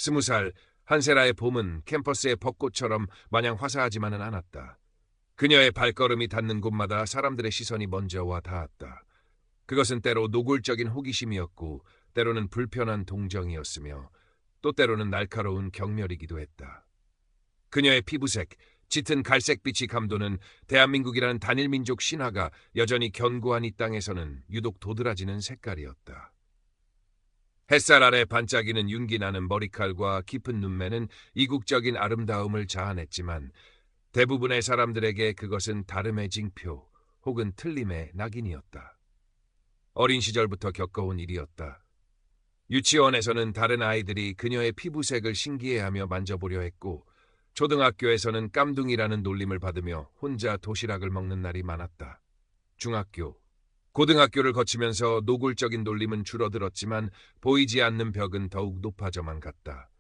20살 한세라의 봄은 캠퍼스의 벚꽃처럼 마냥 화사하지만은 않았다. 그녀의 발걸음이 닿는 곳마다 사람들의 시선이 먼저 와 닿았다. 그것은 때로 노골적인 호기심이었고 때로는 불편한 동정이었으며 또 때로는 날카로운 경멸이기도 했다. 그녀의 피부색, 짙은 갈색빛이 감도는 대한민국이라는 단일민족 신화가 여전히 견고한 이 땅에서는 유독 도드라지는 색깔이었다. 햇살 아래 반짝이는 윤기 나는 머리칼과 깊은 눈매는 이국적인 아름다움을 자아냈지만 대부분의 사람들에게 그것은 다름의 징표 혹은 틀림의 낙인이었다. 어린 시절부터 겪어온 일이었다. 유치원에서는 다른 아이들이 그녀의 피부색을 신기해하며 만져보려 했고 초등학교에서는 깜둥이라는 놀림을 받으며 혼자 도시락을 먹는 날이 많았다. 중학교, 고등학교를 거치면서 노골적인 놀림은 줄어들었지만 보이지 않는 벽은 더욱 높아져만 갔다.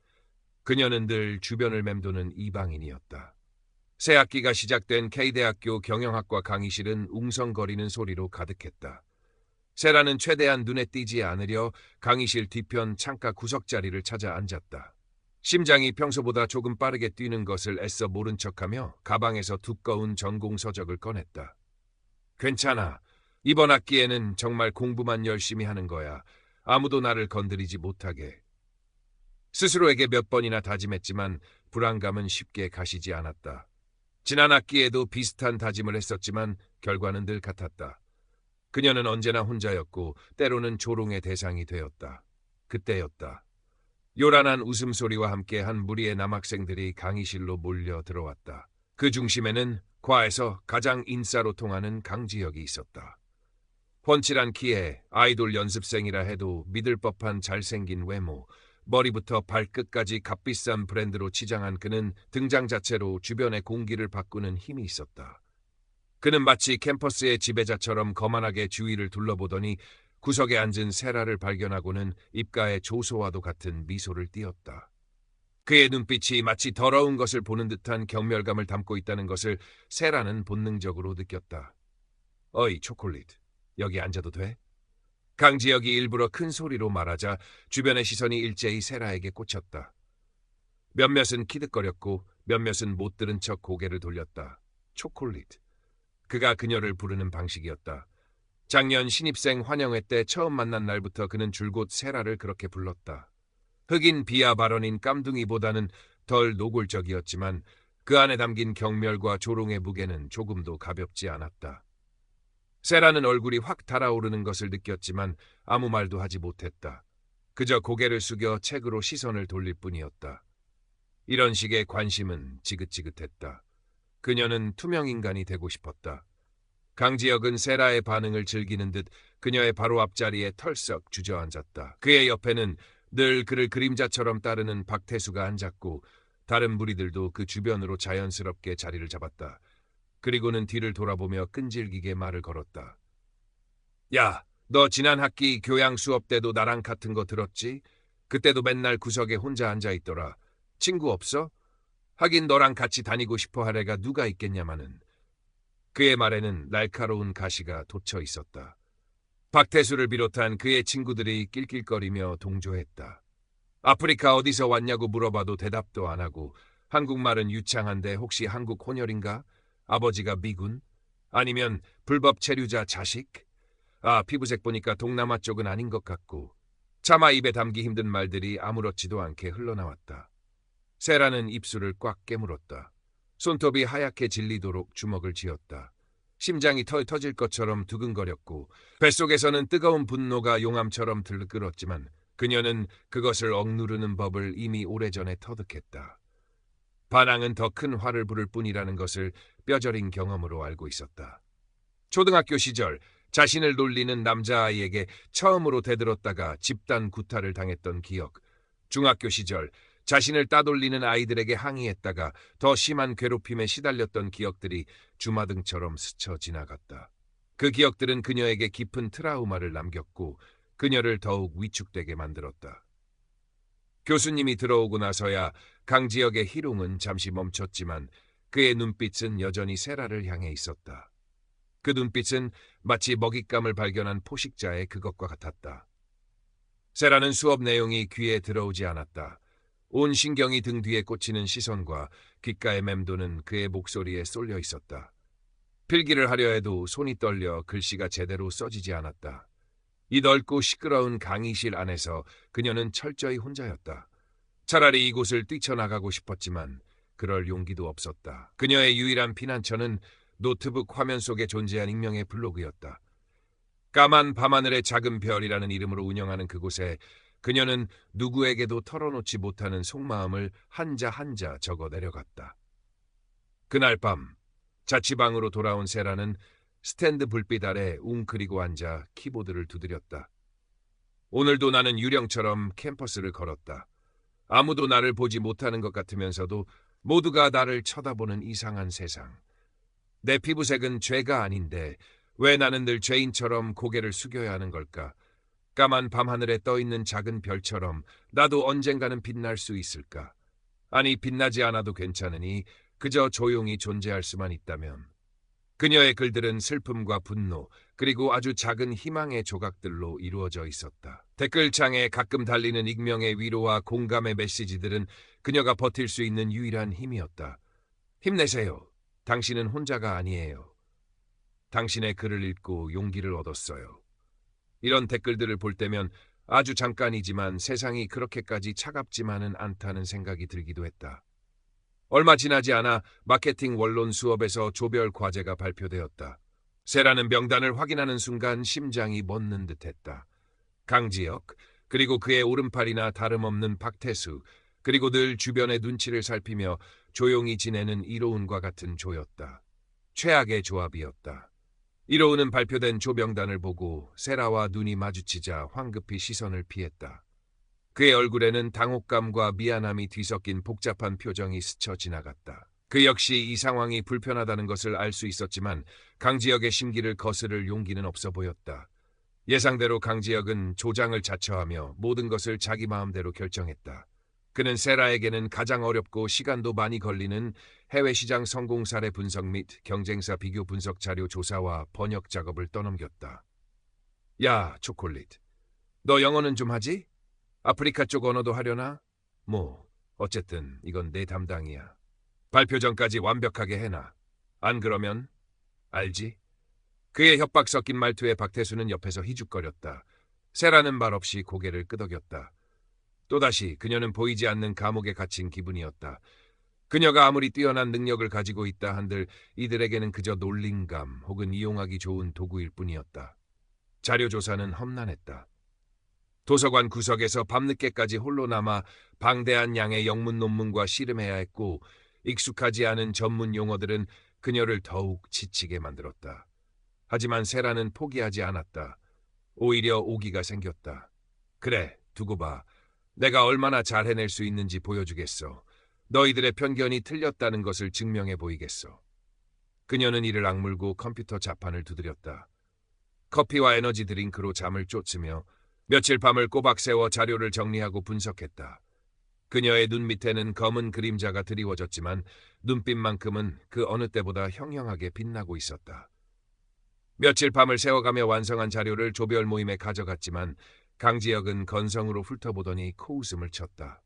그녀는 늘 주변을 맴도는 이방인이었다. 새 학기가 시작된 K대학교 경영학과 강의실은 웅성거리는 소리로 가득했다. 세라는 최대한 눈에 띄지 않으려 강의실 뒤편 창가 구석자리를 찾아 앉았다. 심장이 평소보다 조금 빠르게 뛰는 것을 애써 모른 척하며 가방에서 두꺼운 전공 서적을 꺼냈다. 괜찮아. 이번 학기에는 정말 공부만 열심히 하는 거야. 아무도 나를 건드리지 못하게. 스스로에게 몇 번이나 다짐했지만 불안감은 쉽게 가시지 않았다. 지난 학기에도 비슷한 다짐을 했었지만 결과는 늘 같았다. 그녀는 언제나 혼자였고 때로는 조롱의 대상이 되었다. 그때였다. 요란한 웃음소리와 함께 한 무리의 남학생들이 강의실로 몰려 들어왔다. 그 중심에는 과에서 가장 인싸로 통하는 강지혁이 있었다. 훤칠한 키에 아이돌 연습생이라 해도 믿을 법한 잘생긴 외모, 머리부터 발끝까지 값비싼 브랜드로 치장한 그는 등장 자체로 주변의 공기를 바꾸는 힘이 있었다. 그는 마치 캠퍼스의 지배자처럼 거만하게 주위를 둘러보더니 구석에 앉은 세라를 발견하고는 입가에 조소와도 같은 미소를 띄었다. 그의 눈빛이 마치 더러운 것을 보는 듯한 경멸감을 담고 있다는 것을 세라는 본능적으로 느꼈다. 어이, 초콜릿. 여기 앉아도 돼? 강지혁이 일부러 큰 소리로 말하자 주변의 시선이 일제히 세라에게 꽂혔다. 몇몇은 키득거렸고 몇몇은 못 들은 척 고개를 돌렸다. 초콜릿. 그가 그녀를 부르는 방식이었다. 작년 신입생 환영회 때 처음 만난 날부터 그는 줄곧 세라를 그렇게 불렀다. 흑인 비하 발언인 깜둥이보다는 덜 노골적이었지만 그 안에 담긴 경멸과 조롱의 무게는 조금도 가볍지 않았다. 세라는 얼굴이 확 달아오르는 것을 느꼈지만 아무 말도 하지 못했다. 그저 고개를 숙여 책으로 시선을 돌릴 뿐이었다. 이런 식의 관심은 지긋지긋했다. 그녀는 투명인간이 되고 싶었다. 강지혁은 세라의 반응을 즐기는 듯 그녀의 바로 앞자리에 털썩 주저앉았다. 그의 옆에는 늘 그를 그림자처럼 따르는 박태수가 앉았고 다른 무리들도 그 주변으로 자연스럽게 자리를 잡았다. 그리고는 뒤를 돌아보며 끈질기게 말을 걸었다. 야, 너 지난 학기 교양 수업 때도 나랑 같은 거 들었지? 그때도 맨날 구석에 혼자 앉아있더라. 친구 없어? 하긴 너랑 같이 다니고 싶어 할 애가 누가 있겠냐마는. 그의 말에는 날카로운 가시가 돋쳐 있었다. 박태수를 비롯한 그의 친구들이 낄낄거리며 동조했다. 아프리카 어디서 왔냐고 물어봐도 대답도 안 하고 한국말은 유창한데 혹시 한국 혼혈인가? 아버지가 미군? 아니면 불법 체류자 자식? 아, 피부색 보니까 동남아 쪽은 아닌 것 같고. 차마 입에 담기 힘든 말들이 아무렇지도 않게 흘러나왔다. 세라는 입술을 꽉 깨물었다. 손톱이 하얗게 질리도록 주먹을 쥐었다. 심장이 터질 것처럼 두근거렸고 뱃속에서는 뜨거운 분노가 용암처럼 들끓었지만 그녀는 그것을 억누르는 법을 이미 오래전에 터득했다. 반항은 더 큰 화를 부를 뿐이라는 것을 뼈저린 경험으로 알고 있었다. 초등학교 시절 자신을 놀리는 남자아이에게 처음으로 대들었다가 집단 구타를 당했던 기억, 중학교 시절 자신을 따돌리는 아이들에게 항의했다가 더 심한 괴롭힘에 시달렸던 기억들이 주마등처럼 스쳐 지나갔다. 그 기억들은 그녀에게 깊은 트라우마를 남겼고 그녀를 더욱 위축되게 만들었다. 교수님이 들어오고 나서야 강지혁의 희롱은 잠시 멈췄지만 그의 눈빛은 여전히 세라를 향해 있었다. 그 눈빛은 마치 먹잇감을 발견한 포식자의 그것과 같았다. 세라는 수업 내용이 귀에 들어오지 않았다. 온 신경이 등 뒤에 꽂히는 시선과 귓가에 맴도는 그의 목소리에 쏠려 있었다. 필기를 하려 해도 손이 떨려 글씨가 제대로 써지지 않았다. 이 넓고 시끄러운 강의실 안에서 그녀는 철저히 혼자였다. 차라리 이곳을 뛰쳐나가고 싶었지만 그럴 용기도 없었다. 그녀의 유일한 피난처는 노트북 화면 속에 존재한 익명의 블로그였다. 까만 밤하늘의 작은 별이라는 이름으로 운영하는 그곳에 그녀는 누구에게도 털어놓지 못하는 속마음을 한자 한자 적어 내려갔다. 그날 밤 자취방으로 돌아온 세라는 스탠드 불빛 아래 웅크리고 앉아 키보드를 두드렸다. 오늘도 나는 유령처럼 캠퍼스를 걸었다. 아무도 나를 보지 못하는 것 같으면서도 모두가 나를 쳐다보는 이상한 세상. 내 피부색은 죄가 아닌데 왜 나는 늘 죄인처럼 고개를 숙여야 하는 걸까? 까만 밤하늘에 떠있는 작은 별처럼 나도 언젠가는 빛날 수 있을까? 아니, 빛나지 않아도 괜찮으니 그저 조용히 존재할 수만 있다면. 그녀의 글들은 슬픔과 분노, 그리고 아주 작은 희망의 조각들로 이루어져 있었다. 댓글창에 가끔 달리는 익명의 위로와 공감의 메시지들은 그녀가 버틸 수 있는 유일한 힘이었다. 힘내세요. 당신은 혼자가 아니에요. 당신의 글을 읽고 용기를 얻었어요. 이런 댓글들을 볼 때면 아주 잠깐이지만 세상이 그렇게까지 차갑지만은 않다는 생각이 들기도 했다. 얼마 지나지 않아 마케팅 원론 수업에서 조별 과제가 발표되었다. 세라는 명단을 확인하는 순간 심장이 멎는 듯했다. 강지혁, 그리고 그의 오른팔이나 다름없는 박태수, 그리고 늘 주변의 눈치를 살피며 조용히 지내는 이로운과 같은 조였다. 최악의 조합이었다. 이로운은 발표된 조 명단을 보고 세라와 눈이 마주치자 황급히 시선을 피했다. 그의 얼굴에는 당혹감과 미안함이 뒤섞인 복잡한 표정이 스쳐 지나갔다. 그 역시 이 상황이 불편하다는 것을 알 수 있었지만 강지혁의 심기를 거스를 용기는 없어 보였다. 예상대로 강지혁은 조장을 자처하며 모든 것을 자기 마음대로 결정했다. 그는 세라에게는 가장 어렵고 시간도 많이 걸리는 해외 시장 성공 사례 분석 및 경쟁사 비교 분석 자료 조사와 번역 작업을 떠넘겼다. 야, 초콜릿. 너 영어는 좀 하지? 아프리카 쪽 언어도 하려나? 어쨌든 이건 내 담당이야. 발표 전까지 완벽하게 해놔. 안 그러면? 알지? 그의 협박 섞인 말투에 박태수는 옆에서 희죽거렸다. 세라는 말없이 고개를 끄덕였다. 또다시 그녀는 보이지 않는 감옥에 갇힌 기분이었다. 그녀가 아무리 뛰어난 능력을 가지고 있다 한들 이들에게는 그저 놀림감 혹은 이용하기 좋은 도구일 뿐이었다. 자료조사는 험난했다. 도서관 구석에서 밤늦게까지 홀로 남아 방대한 양의 영문 논문과 씨름해야 했고 익숙하지 않은 전문 용어들은 그녀를 더욱 지치게 만들었다. 하지만 세라는 포기하지 않았다. 오히려 오기가 생겼다. 그래, 두고 봐. 내가 얼마나 잘 해낼 수 있는지 보여주겠어. 너희들의 편견이 틀렸다는 것을 증명해 보이겠어. 그녀는 이를 악물고 컴퓨터 자판을 두드렸다. 커피와 에너지 드링크로 잠을 쫓으며 며칠 밤을 꼬박 세워 자료를 정리하고 분석했다. 그녀의 눈 밑에는 검은 그림자가 드리워졌지만 눈빛만큼은 그 어느 때보다 형형하게 빛나고 있었다. 며칠 밤을 세워가며 완성한 자료를 조별 모임에 가져갔지만 강지혁은 건성으로 훑어보더니 코웃음을 쳤다.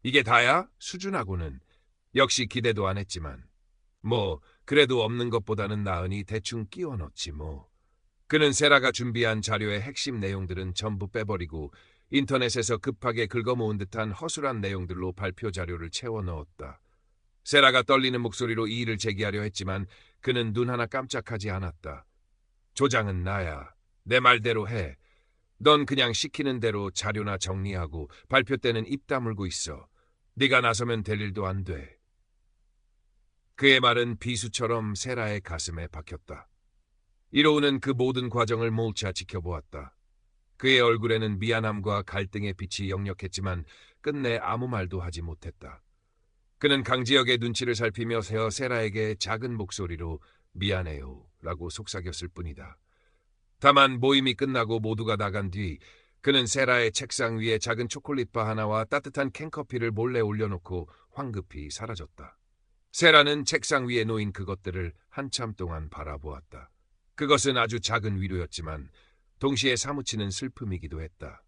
이게 다야? 수준하고는. 역시 기대도 안 했지만. 그래도 없는 것보다는 나으니 대충 끼워 넣지 뭐. 그는 세라가 준비한 자료의 핵심 내용들은 전부 빼버리고 인터넷에서 급하게 긁어모은 듯한 허술한 내용들로 발표 자료를 채워 넣었다. 세라가 떨리는 목소리로 이의를 제기하려 했지만 그는 눈 하나 깜짝하지 않았다. 조장은 나야. 내 말대로 해. 넌 그냥 시키는 대로 자료나 정리하고 발표 때는 입 다물고 있어. 네가 나서면 될 일도 안 돼. 그의 말은 비수처럼 세라의 가슴에 박혔다. 이로우는 그 모든 과정을 몰차 지켜보았다. 그의 얼굴에는 미안함과 갈등의 빛이 역력했지만 끝내 아무 말도 하지 못했다. 그는 강지혁의 눈치를 살피며 세라에게 작은 목소리로 미안해요 라고 속삭였을 뿐이다. 다만 모임이 끝나고 모두가 나간 뒤 그는 세라의 책상 위에 작은 초콜릿바 하나와 따뜻한 캔커피를 몰래 올려놓고 황급히 사라졌다. 세라는 책상 위에 놓인 그것들을 한참 동안 바라보았다. 그것은 아주 작은 위로였지만 동시에 사무치는 슬픔이기도 했다.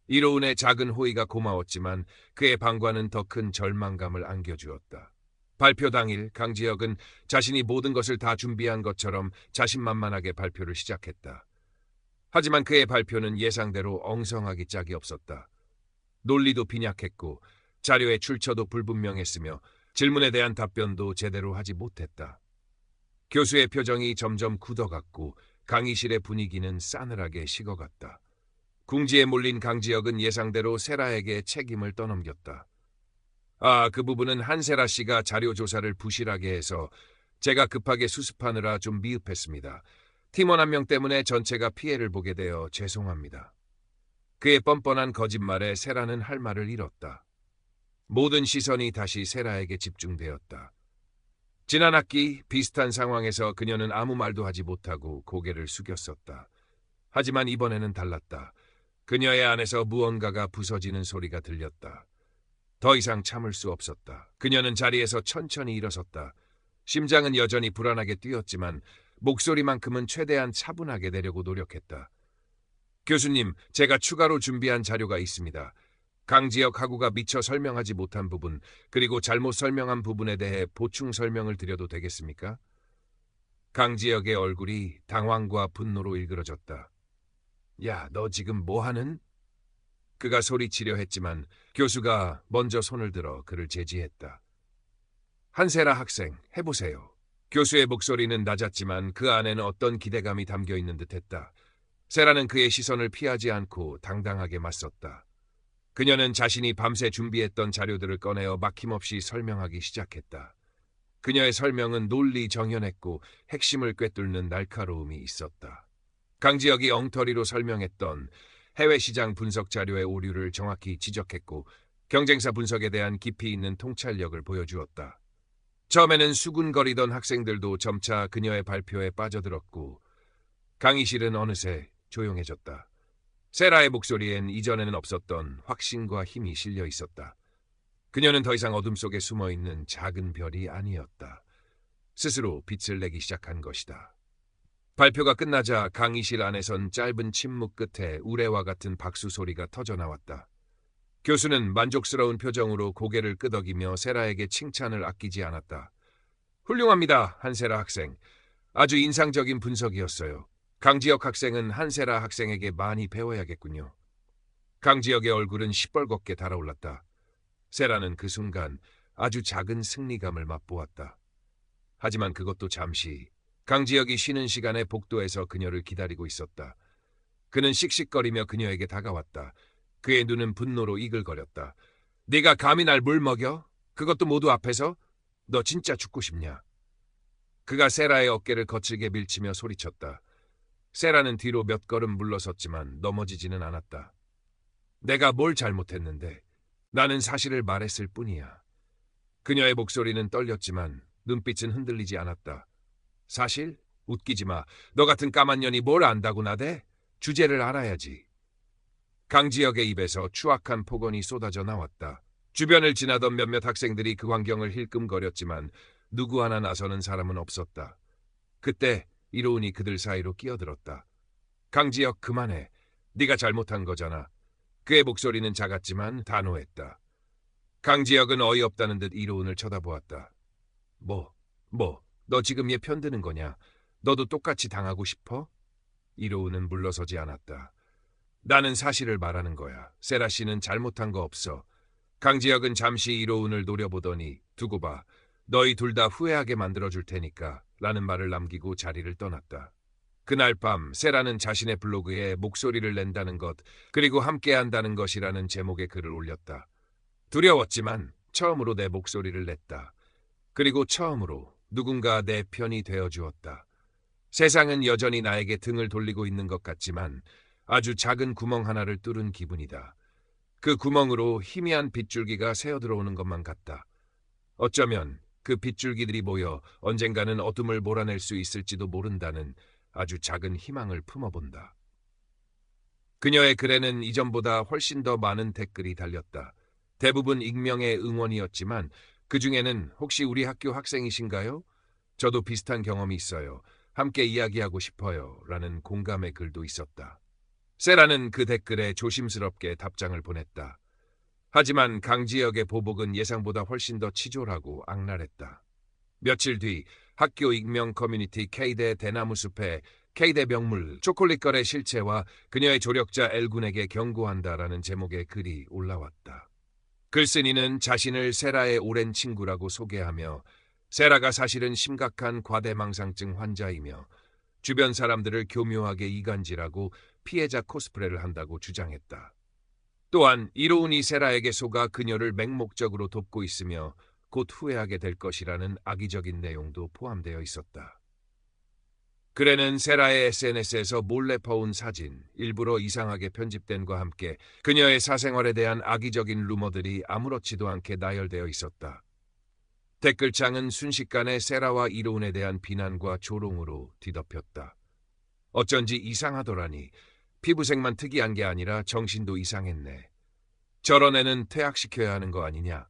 이로운의 작은 호의가 고마웠지만 그의 방과는 더 큰 절망감을 안겨주었다. 발표 당일 강지혁은 자신이 모든 것을 다 준비한 것처럼 자신만만하게 발표를 시작했다. 하지만 그의 발표는 예상대로 엉성하기 짝이 없었다. 논리도 빈약했고 자료의 출처도 불분명했으며 질문에 대한 답변도 제대로 하지 못했다. 교수의 표정이 점점 굳어갔고 강의실의 분위기는 싸늘하게 식어갔다. 궁지에 몰린 강지혁은 예상대로 세라에게 책임을 떠넘겼다. 그 부분은 한세라 씨가 자료 조사를 부실하게 해서 제가 급하게 수습하느라 좀 미흡했습니다. 팀원 한 명 때문에 전체가 피해를 보게 되어 죄송합니다. 그의 뻔뻔한 거짓말에 세라는 할 말을 잃었다. 모든 시선이 다시 세라에게 집중되었다. 지난 학기 비슷한 상황에서 그녀는 아무 말도 하지 못하고 고개를 숙였었다. 하지만 이번에는 달랐다. 그녀의 안에서 무언가가 부서지는 소리가 들렸다. 더 이상 참을 수 없었다. 그녀는 자리에서 천천히 일어섰다. 심장은 여전히 불안하게 뛰었지만 목소리만큼은 최대한 차분하게 내려고 노력했다. 교수님, 제가 추가로 준비한 자료가 있습니다. 강지혁 학우가 미처 설명하지 못한 부분, 그리고 잘못 설명한 부분에 대해 보충 설명을 드려도 되겠습니까? 강지혁의 얼굴이 당황과 분노로 일그러졌다. 야, 너 지금 뭐 하는? 그가 소리치려 했지만 교수가 먼저 손을 들어 그를 제지했다. 한세라 학생, 해보세요. 교수의 목소리는 낮았지만 그 안에는 어떤 기대감이 담겨 있는 듯했다. 세라는 그의 시선을 피하지 않고 당당하게 맞섰다. 그녀는 자신이 밤새 준비했던 자료들을 꺼내어 막힘없이 설명하기 시작했다. 그녀의 설명은 논리정연했고 핵심을 꿰뚫는 날카로움이 있었다. 강지혁이 엉터리로 설명했던 해외 시장 분석 자료의 오류를 정확히 지적했고 경쟁사 분석에 대한 깊이 있는 통찰력을 보여주었다. 처음에는 수군거리던 학생들도 점차 그녀의 발표에 빠져들었고 강의실은 어느새 조용해졌다. 세라의 목소리엔 이전에는 없었던 확신과 힘이 실려 있었다. 그녀는 더 이상 어둠 속에 숨어있는 작은 별이 아니었다. 스스로 빛을 내기 시작한 것이다. 발표가 끝나자 강의실 안에선 짧은 침묵 끝에 우레와 같은 박수 소리가 터져나왔다. 교수는 만족스러운 표정으로 고개를 끄덕이며 세라에게 칭찬을 아끼지 않았다. 훌륭합니다, 한세라 학생. 아주 인상적인 분석이었어요. 강지혁 학생은 한세라 학생에게 많이 배워야겠군요. 강지혁의 얼굴은 시뻘겋게 달아올랐다. 세라는 그 순간 아주 작은 승리감을 맛보았다. 하지만 그것도 잠시. 강지혁이 쉬는 시간에 복도에서 그녀를 기다리고 있었다. 그는 씩씩거리며 그녀에게 다가왔다. 그의 눈은 분노로 이글거렸다. 네가 감히 날 물 먹여? 그것도 모두 앞에서? 너 진짜 죽고 싶냐? 그가 세라의 어깨를 거칠게 밀치며 소리쳤다. 세라는 뒤로 몇 걸음 물러섰지만 넘어지지는 않았다. 내가 뭘 잘못했는데? 나는 사실을 말했을 뿐이야. 그녀의 목소리는 떨렸지만 눈빛은 흔들리지 않았다. 사실? 웃기지 마. 너 같은 까만 년이 뭘 안다고 나대? 주제를 알아야지. 강지혁의 입에서 추악한 폭언이 쏟아져 나왔다. 주변을 지나던 몇몇 학생들이 그 광경을 힐끔거렸지만 누구 하나 나서는 사람은 없었다. 그때 이로운이 그들 사이로 끼어들었다. 강지혁, 그만해. 네가 잘못한 거잖아. 그의 목소리는 작았지만 단호했다. 강지혁은 어이없다는 듯 이로운을 쳐다보았다. 너 지금 얘 편드는 거냐? 너도 똑같이 당하고 싶어? 이로운은 물러서지 않았다. 나는 사실을 말하는 거야. 세라 씨는 잘못한 거 없어. 강지혁은 잠시 이로운을 노려보더니 두고 봐. 너희 둘 다 후회하게 만들어줄 테니까 라는 말을 남기고 자리를 떠났다. 그날 밤 세라는 자신의 블로그에 목소리를 낸다는 것 그리고 함께한다는 것이라는 제목의 글을 올렸다. 두려웠지만 처음으로 내 목소리를 냈다. 그리고 처음으로 누군가 내 편이 되어주었다. 세상은 여전히 나에게 등을 돌리고 있는 것 같지만 아주 작은 구멍 하나를 뚫은 기분이다. 그 구멍으로 희미한 빗줄기가 새어들어오는 것만 같다. 어쩌면 그 빗줄기들이 모여 언젠가는 어둠을 몰아낼 수 있을지도 모른다는 아주 작은 희망을 품어본다. 그녀의 글에는 이전보다 훨씬 더 많은 댓글이 달렸다. 대부분 익명의 응원이었지만 그 중에는 혹시 우리 학교 학생이신가요? 저도 비슷한 경험이 있어요. 함께 이야기하고 싶어요. 라는 공감의 글도 있었다. 세라는 그 댓글에 조심스럽게 답장을 보냈다. 하지만 강지혁의 보복은 예상보다 훨씬 더 치졸하고 악랄했다. 며칠 뒤 학교 익명 커뮤니티 K대 대나무숲에 K대 명물 초콜릿 거래 실체와 그녀의 조력자 L군에게 경고한다라는 제목의 글이 올라왔다. 글쓴이는 자신을 세라의 오랜 친구라고 소개하며 세라가 사실은 심각한 과대망상증 환자이며 주변 사람들을 교묘하게 이간질하고 피해자 코스프레를 한다고 주장했다. 또한 이로운이 세라에게 속아 그녀를 맹목적으로 돕고 있으며 곧 후회하게 될 것이라는 악의적인 내용도 포함되어 있었다. 글에는 세라의 SNS에서 몰래 퍼온 사진, 일부러 이상하게 편집된과 함께 그녀의 사생활에 대한 악의적인 루머들이 아무렇지도 않게 나열되어 있었다. 댓글창은 순식간에 세라와 이로운에 대한 비난과 조롱으로 뒤덮였다. 어쩐지 이상하더라니. 피부색만 특이한 게 아니라 정신도 이상했네. 저런 애는 퇴학시켜야 하는 거 아니냐.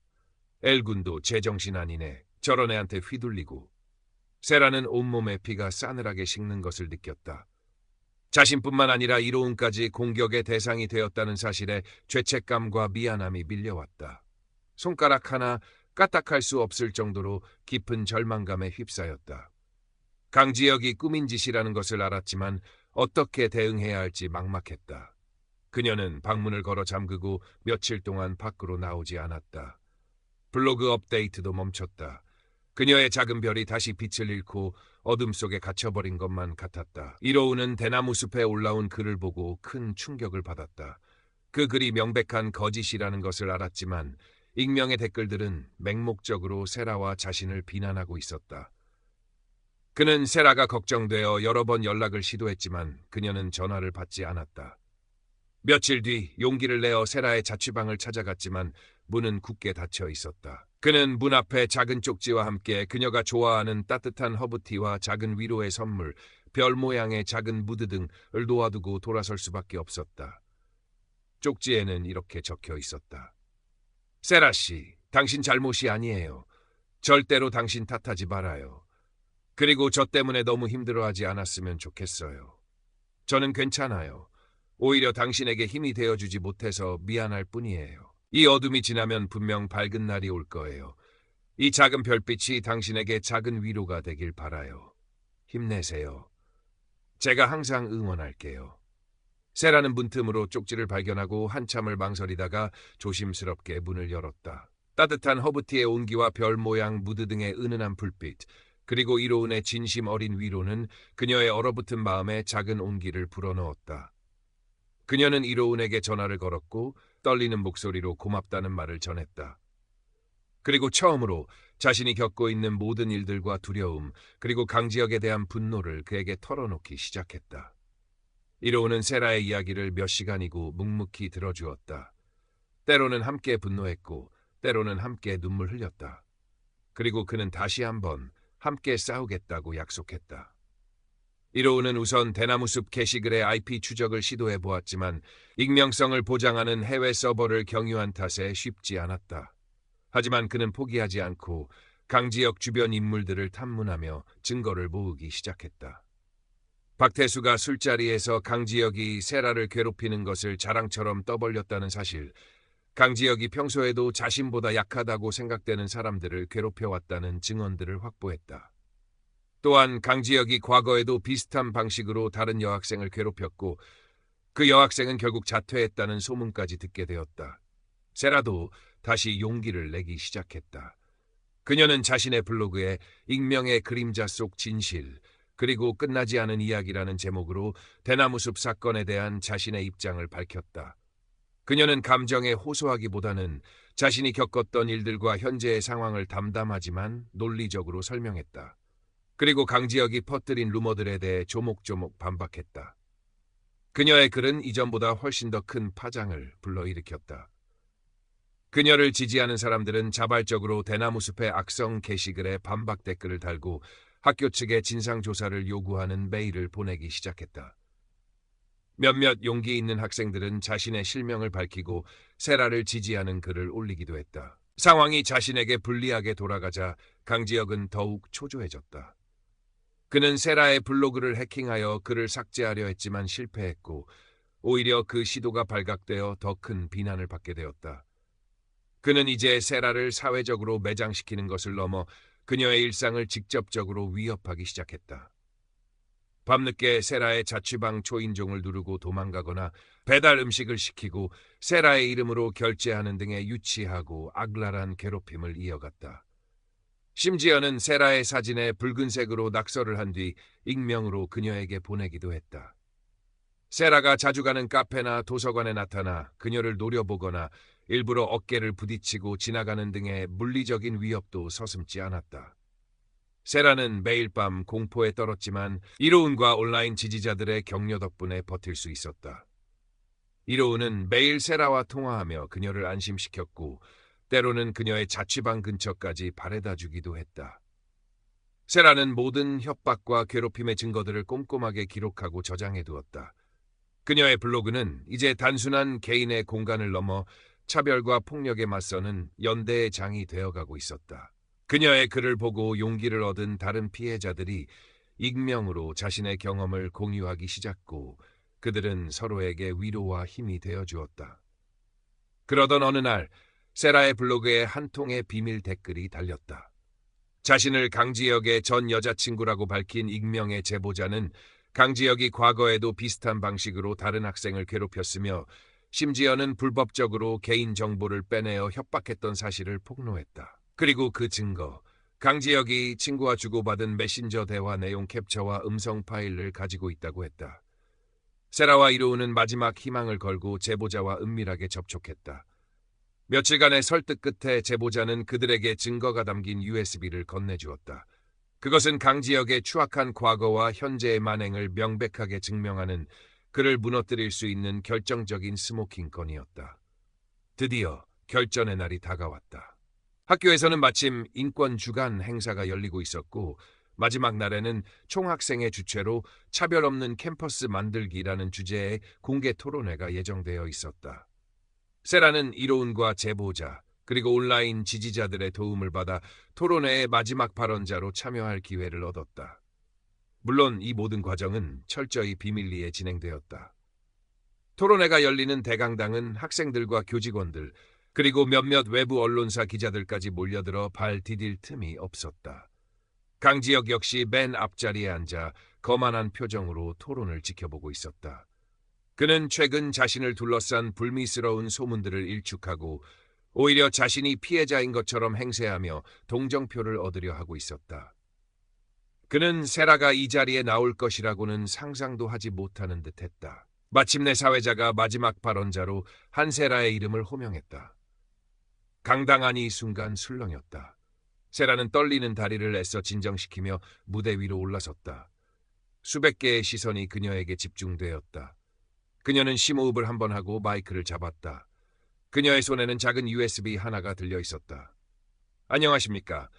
L군도 제정신 아니네. 저런 애한테 휘둘리고. 세라는 온몸에 피가 싸늘하게 식는 것을 느꼈다. 자신뿐만 아니라 이로운까지 공격의 대상이 되었다는 사실에 죄책감과 미안함이 밀려왔다. 손가락 하나 까딱할 수 없을 정도로 깊은 절망감에 휩싸였다. 강지혁이 꾸민 짓이라는 것을 알았지만 어떻게 대응해야 할지 막막했다. 그녀는 방문을 걸어 잠그고 며칠 동안 밖으로 나오지 않았다. 블로그 업데이트도 멈췄다. 그녀의 작은 별이 다시 빛을 잃고 어둠 속에 갇혀버린 것만 같았다. 이로운은 대나무 숲에 올라온 글을 보고 큰 충격을 받았다. 그 글이 명백한 거짓이라는 것을 알았지만 익명의 댓글들은 맹목적으로 세라와 자신을 비난하고 있었다. 그는 세라가 걱정되어 여러 번 연락을 시도했지만 그녀는 전화를 받지 않았다. 며칠 뒤 용기를 내어 세라의 자취방을 찾아갔지만 문은 굳게 닫혀 있었다. 그는 문 앞에 작은 쪽지와 함께 그녀가 좋아하는 따뜻한 허브티와 작은 위로의 선물, 별 모양의 작은 무드 등을 놓아두고 돌아설 수밖에 없었다. 쪽지에는 이렇게 적혀 있었다. 세라 씨, 당신 잘못이 아니에요. 절대로 당신 탓하지 말아요. 그리고 저 때문에 너무 힘들어하지 않았으면 좋겠어요. 저는 괜찮아요. 오히려 당신에게 힘이 되어주지 못해서 미안할 뿐이에요. 이 어둠이 지나면 분명 밝은 날이 올 거예요. 이 작은 별빛이 당신에게 작은 위로가 되길 바라요. 힘내세요. 제가 항상 응원할게요. 세라는 문틈으로 쪽지를 발견하고 한참을 망설이다가 조심스럽게 문을 열었다. 따뜻한 허브티의 온기와 별 모양 무드 등의 은은한 불빛, 그리고 이로운의 진심 어린 위로는 그녀의 얼어붙은 마음에 작은 온기를 불어넣었다. 그녀는 이로운에게 전화를 걸었고 떨리는 목소리로 고맙다는 말을 전했다. 그리고 처음으로 자신이 겪고 있는 모든 일들과 두려움, 그리고 강지혁에 대한 분노를 그에게 털어놓기 시작했다. 이로운은 세라의 이야기를 몇 시간이고 묵묵히 들어주었다. 때로는 함께 분노했고 때로는 함께 눈물 흘렸다. 그리고 그는 다시 한번 함께 싸우겠다고 약속했다. 이로운은 우선 대나무숲 게시글의 IP 추적을 시도해보았지만 익명성을 보장하는 해외 서버를 경유한 탓에 쉽지 않았다. 하지만 그는 포기하지 않고 강지혁 주변 인물들을 탐문하며 증거를 모으기 시작했다. 박태수가 술자리에서 강지혁이 세라를 괴롭히는 것을 자랑처럼 떠벌렸다는 사실, 강지혁이 평소에도 자신보다 약하다고 생각되는 사람들을 괴롭혀왔다는 증언들을 확보했다. 또한 강지혁이 과거에도 비슷한 방식으로 다른 여학생을 괴롭혔고 그 여학생은 결국 자퇴했다는 소문까지 듣게 되었다. 세라도 다시 용기를 내기 시작했다. 그녀는 자신의 블로그에 익명의 그림자 속 진실, 그리고 끝나지 않은 이야기라는 제목으로 대나무숲 사건에 대한 자신의 입장을 밝혔다. 그녀는 감정에 호소하기보다는 자신이 겪었던 일들과 현재의 상황을 담담하지만 논리적으로 설명했다. 그리고 강지혁이 퍼뜨린 루머들에 대해 조목조목 반박했다. 그녀의 글은 이전보다 훨씬 더 큰 파장을 불러일으켰다. 그녀를 지지하는 사람들은 자발적으로 대나무숲의 악성 게시글에 반박 댓글을 달고 학교 측에 진상조사를 요구하는 메일을 보내기 시작했다. 몇몇 용기 있는 학생들은 자신의 실명을 밝히고 세라를 지지하는 글을 올리기도 했다. 상황이 자신에게 불리하게 돌아가자 강지혁은 더욱 초조해졌다. 그는 세라의 블로그를 해킹하여 글을 삭제하려 했지만 실패했고 오히려 그 시도가 발각되어 더 큰 비난을 받게 되었다. 그는 이제 세라를 사회적으로 매장시키는 것을 넘어 그녀의 일상을 직접적으로 위협하기 시작했다. 밤늦게 세라의 자취방 초인종을 누르고 도망가거나 배달 음식을 시키고 세라의 이름으로 결제하는 등의 유치하고 악랄한 괴롭힘을 이어갔다. 심지어는 세라의 사진에 붉은색으로 낙서를 한 뒤 익명으로 그녀에게 보내기도 했다. 세라가 자주 가는 카페나 도서관에 나타나 그녀를 노려보거나 일부러 어깨를 부딪히고 지나가는 등의 물리적인 위협도 서슴지 않았다. 세라는 매일 밤 공포에 떨었지만 이로운과 온라인 지지자들의 격려 덕분에 버틸 수 있었다. 이로운은 매일 세라와 통화하며 그녀를 안심시켰고 때로는 그녀의 자취방 근처까지 바래다 주기도 했다. 세라는 모든 협박과 괴롭힘의 증거들을 꼼꼼하게 기록하고 저장해 두었다. 그녀의 블로그는 이제 단순한 개인의 공간을 넘어 차별과 폭력에 맞서는 연대의 장이 되어가고 있었다. 그녀의 글을 보고 용기를 얻은 다른 피해자들이 익명으로 자신의 경험을 공유하기 시작했고 그들은 서로에게 위로와 힘이 되어 주었다. 그러던 어느 날 세라의 블로그에 한 통의 비밀 댓글이 달렸다. 자신을 강지혁의 전 여자친구라고 밝힌 익명의 제보자는 강지혁이 과거에도 비슷한 방식으로 다른 학생을 괴롭혔으며 심지어는 불법적으로 개인 정보를 빼내어 협박했던 사실을 폭로했다. 그리고 그 증거, 강지혁이 친구와 주고받은 메신저 대화 내용 캡처와 음성 파일을 가지고 있다고 했다. 세라와 이로우는 마지막 희망을 걸고 제보자와 은밀하게 접촉했다. 며칠간의 설득 끝에 제보자는 그들에게 증거가 담긴 USB를 건네주었다. 그것은 강지혁의 추악한 과거와 현재의 만행을 명백하게 증명하는 그를 무너뜨릴 수 있는 결정적인 스모킹 건이었다. 드디어 결전의 날이 다가왔다. 학교에서는 마침 인권 주간 행사가 열리고 있었고 마지막 날에는 총학생회 주최로 차별 없는 캠퍼스 만들기라는 주제의 공개 토론회가 예정되어 있었다. 세라는 이로운과 제보자 그리고 온라인 지지자들의 도움을 받아 토론회의 마지막 발언자로 참여할 기회를 얻었다. 물론 이 모든 과정은 철저히 비밀리에 진행되었다. 토론회가 열리는 대강당은 학생들과 교직원들 그리고 몇몇 외부 언론사 기자들까지 몰려들어 발 디딜 틈이 없었다. 강지혁 역시 맨 앞자리에 앉아 거만한 표정으로 토론을 지켜보고 있었다. 그는 최근 자신을 둘러싼 불미스러운 소문들을 일축하고 오히려 자신이 피해자인 것처럼 행세하며 동정표를 얻으려 하고 있었다. 그는 세라가 이 자리에 나올 것이라고는 상상도 하지 못하는 듯했다. 마침내 사회자가 마지막 발언자로 한세라의 이름을 호명했다. 강당 안이 순간 술렁였다. 세라는 떨리는 다리를 애써 진정시키며 무대 위로 올라섰다. 수백 개의 시선이 그녀에게 집중되었다. 그녀는 심호흡을 한번 하고 마이크를 잡았다. 그녀의 손에는 작은 USB 하나가 들려 있었다. 안녕하십니까.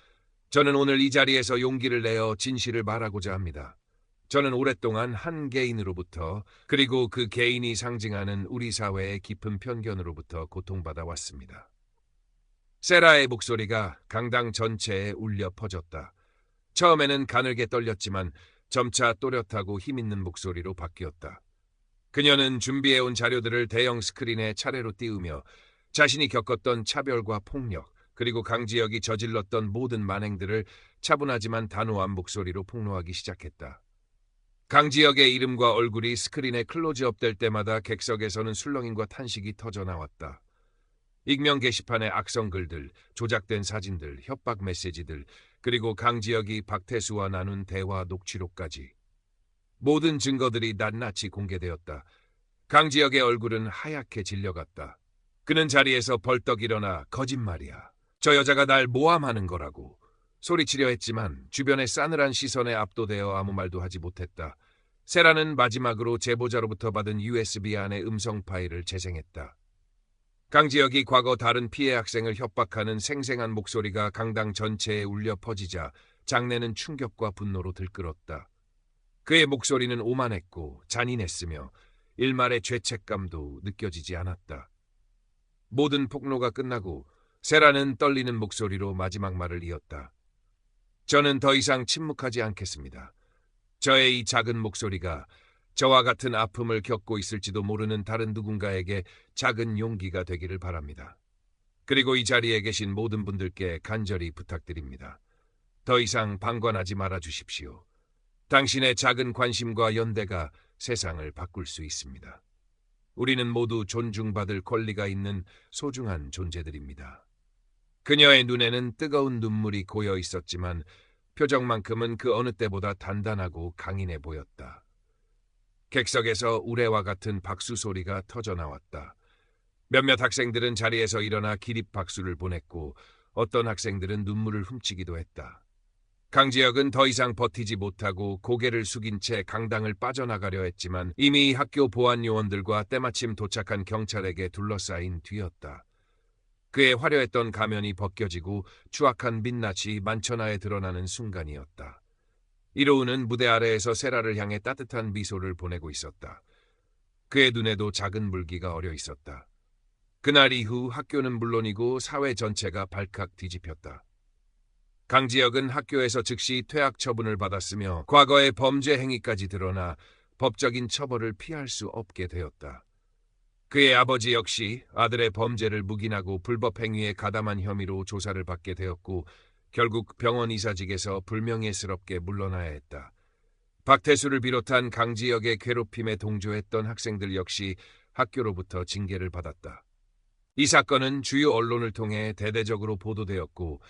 저는 오늘 이 자리에서 용기를 내어 진실을 말하고자 합니다. 저는 오랫동안 한 개인으로부터 그리고 그 개인이 상징하는 우리 사회의 깊은 편견으로부터 고통받아 왔습니다. 세라의 목소리가 강당 전체에 울려 퍼졌다. 처음에는 가늘게 떨렸지만 점차 또렷하고 힘있는 목소리로 바뀌었다. 그녀는 준비해온 자료들을 대형 스크린에 차례로 띄우며 자신이 겪었던 차별과 폭력, 그리고 강지혁이 저질렀던 모든 만행들을 차분하지만 단호한 목소리로 폭로하기 시작했다. 강지혁의 이름과 얼굴이 스크린에 클로즈업 될 때마다 객석에서는 술렁임과 탄식이 터져나왔다. 익명 게시판의 악성 글들, 조작된 사진들, 협박 메시지들, 그리고 강지혁이 박태수와 나눈 대화 녹취록까지. 모든 증거들이 낱낱이 공개되었다. 강지혁의 얼굴은 하얗게 질려갔다. 그는 자리에서 벌떡 일어나 거짓말이야. 저 여자가 날 모함하는 거라고. 소리치려 했지만 주변의 싸늘한 시선에 압도되어 아무 말도 하지 못했다. 세라는 마지막으로 제보자로부터 받은 USB 안의 음성 파일을 재생했다. 강지혁이 과거 다른 피해 학생을 협박하는 생생한 목소리가 강당 전체에 울려 퍼지자 장내는 충격과 분노로 들끓었다. 그의 목소리는 오만했고 잔인했으며 일말의 죄책감도 느껴지지 않았다. 모든 폭로가 끝나고 세라는 떨리는 목소리로 마지막 말을 이었다. 저는 더 이상 침묵하지 않겠습니다. 저의 이 작은 목소리가 저와 같은 아픔을 겪고 있을지도 모르는 다른 누군가에게 작은 용기가 되기를 바랍니다. 그리고 이 자리에 계신 모든 분들께 간절히 부탁드립니다. 더 이상 방관하지 말아 주십시오. 당신의 작은 관심과 연대가 세상을 바꿀 수 있습니다. 우리는 모두 존중받을 권리가 있는 소중한 존재들입니다. 그녀의 눈에는 뜨거운 눈물이 고여 있었지만 표정만큼은 그 어느 때보다 단단하고 강인해 보였다. 객석에서 우레와 같은 박수 소리가 터져 나왔다. 몇몇 학생들은 자리에서 일어나 기립 박수를 보냈고 어떤 학생들은 눈물을 훔치기도 했다. 강지혁은 더 이상 버티지 못하고 고개를 숙인 채 강당을 빠져나가려 했지만 이미 학교 보안 요원들과 때마침 도착한 경찰에게 둘러싸인 뒤였다. 그의 화려했던 가면이 벗겨지고 추악한 민낯이 만천하에 드러나는 순간이었다. 이로우는 무대 아래에서 세라를 향해 따뜻한 미소를 보내고 있었다. 그의 눈에도 작은 물기가 어려 있었다. 그날 이후 학교는 물론이고 사회 전체가 발칵 뒤집혔다. 강지혁은 학교에서 즉시 퇴학 처분을 받았으며 과거의 범죄 행위까지 드러나 법적인 처벌을 피할 수 없게 되었다. 그의 아버지 역시 아들의 범죄를 묵인하고 불법 행위에 가담한 혐의로 조사를 받게 되었고 결국 병원 이사직에서 불명예스럽게 물러나야 했다. 박태수를 비롯한 강지혁의 괴롭힘에 동조했던 학생들 역시 학교로부터 징계를 받았다. 이 사건은 주요 언론을 통해 대대적으로 보도되었고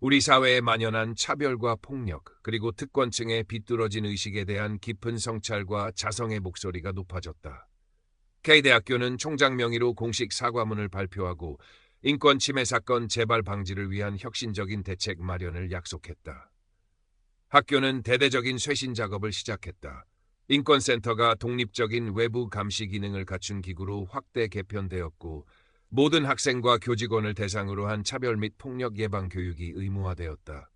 우리 사회에 만연한 차별과 폭력 그리고 특권층의 비뚤어진 의식에 대한 깊은 성찰과 자성의 목소리가 높아졌다. K대학교는 총장 명의로 공식 사과문을 발표하고 인권 침해 사건 재발 방지를 위한 혁신적인 대책 마련을 약속했다. 학교는 대대적인 쇄신 작업을 시작했다. 인권센터가 독립적인 외부 감시 기능을 갖춘 기구로 확대 개편되었고 모든 학생과 교직원을 대상으로 한 차별 및 폭력 예방 교육이 의무화되었다.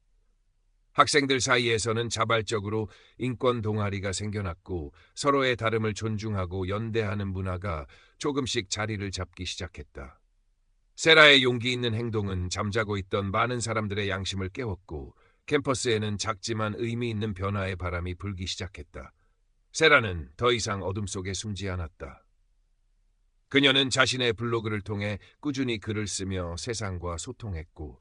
학생들 사이에서는 자발적으로 인권 동아리가 생겨났고 서로의 다름을 존중하고 연대하는 문화가 조금씩 자리를 잡기 시작했다. 세라의 용기 있는 행동은 잠자고 있던 많은 사람들의 양심을 깨웠고 캠퍼스에는 작지만 의미 있는 변화의 바람이 불기 시작했다. 세라는 더 이상 어둠 속에 숨지 않았다. 그녀는 자신의 블로그를 통해 꾸준히 글을 쓰며 세상과 소통했고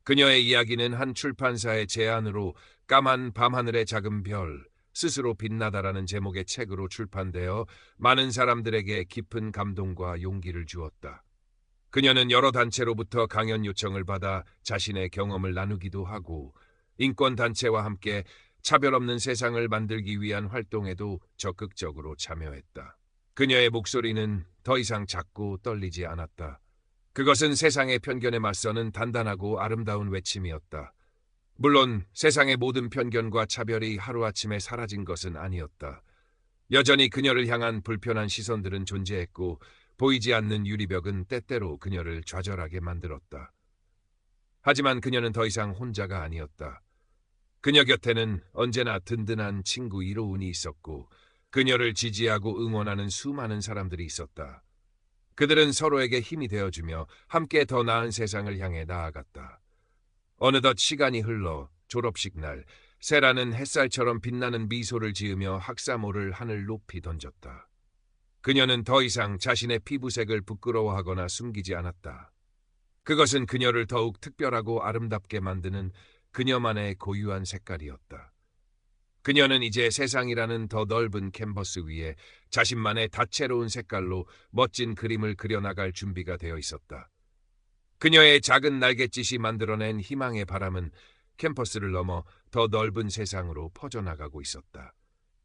그녀의 이야기는 한 출판사의 제안으로 까만 밤하늘의 작은 별, 스스로 빛나다라는 제목의 책으로 출판되어 많은 사람들에게 깊은 감동과 용기를 주었다. 그녀는 여러 단체로부터 강연 요청을 받아 자신의 경험을 나누기도 하고 인권단체와 함께 차별 없는 세상을 만들기 위한 활동에도 적극적으로 참여했다. 그녀의 목소리는 더 이상 작고 떨리지 않았다. 그것은 세상의 편견에 맞서는 단단하고 아름다운 외침이었다. 물론 세상의 모든 편견과 차별이 하루아침에 사라진 것은 아니었다. 여전히 그녀를 향한 불편한 시선들은 존재했고 보이지 않는 유리벽은 때때로 그녀를 좌절하게 만들었다. 하지만 그녀는 더 이상 혼자가 아니었다. 그녀 곁에는 언제나 든든한 친구 이로운이 있었고 그녀를 지지하고 응원하는 수많은 사람들이 있었다. 그들은 서로에게 힘이 되어주며 함께 더 나은 세상을 향해 나아갔다. 어느덧 시간이 흘러 졸업식 날, 세라는 햇살처럼 빛나는 미소를 지으며 학사모를 하늘 높이 던졌다. 그녀는 더 이상 자신의 피부색을 부끄러워하거나 숨기지 않았다. 그것은 그녀를 더욱 특별하고 아름답게 만드는 그녀만의 고유한 색깔이었다. 그녀는 이제 세상이라는 더 넓은 캔버스 위에 자신만의 다채로운 색깔로 멋진 그림을 그려나갈 준비가 되어 있었다. 그녀의 작은 날갯짓이 만들어낸 희망의 바람은 캠퍼스를 넘어 더 넓은 세상으로 퍼져나가고 있었다.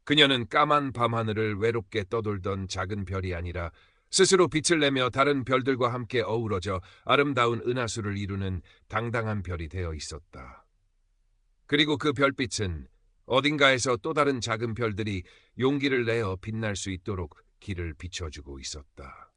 그녀는 까만 밤하늘을 외롭게 떠돌던 작은 별이 아니라 스스로 빛을 내며 다른 별들과 함께 어우러져 아름다운 은하수를 이루는 당당한 별이 되어 있었다. 그리고 그 별빛은 어딘가에서 또 다른 작은 별들이 용기를 내어 빛날 수 있도록 길을 비춰주고 있었다.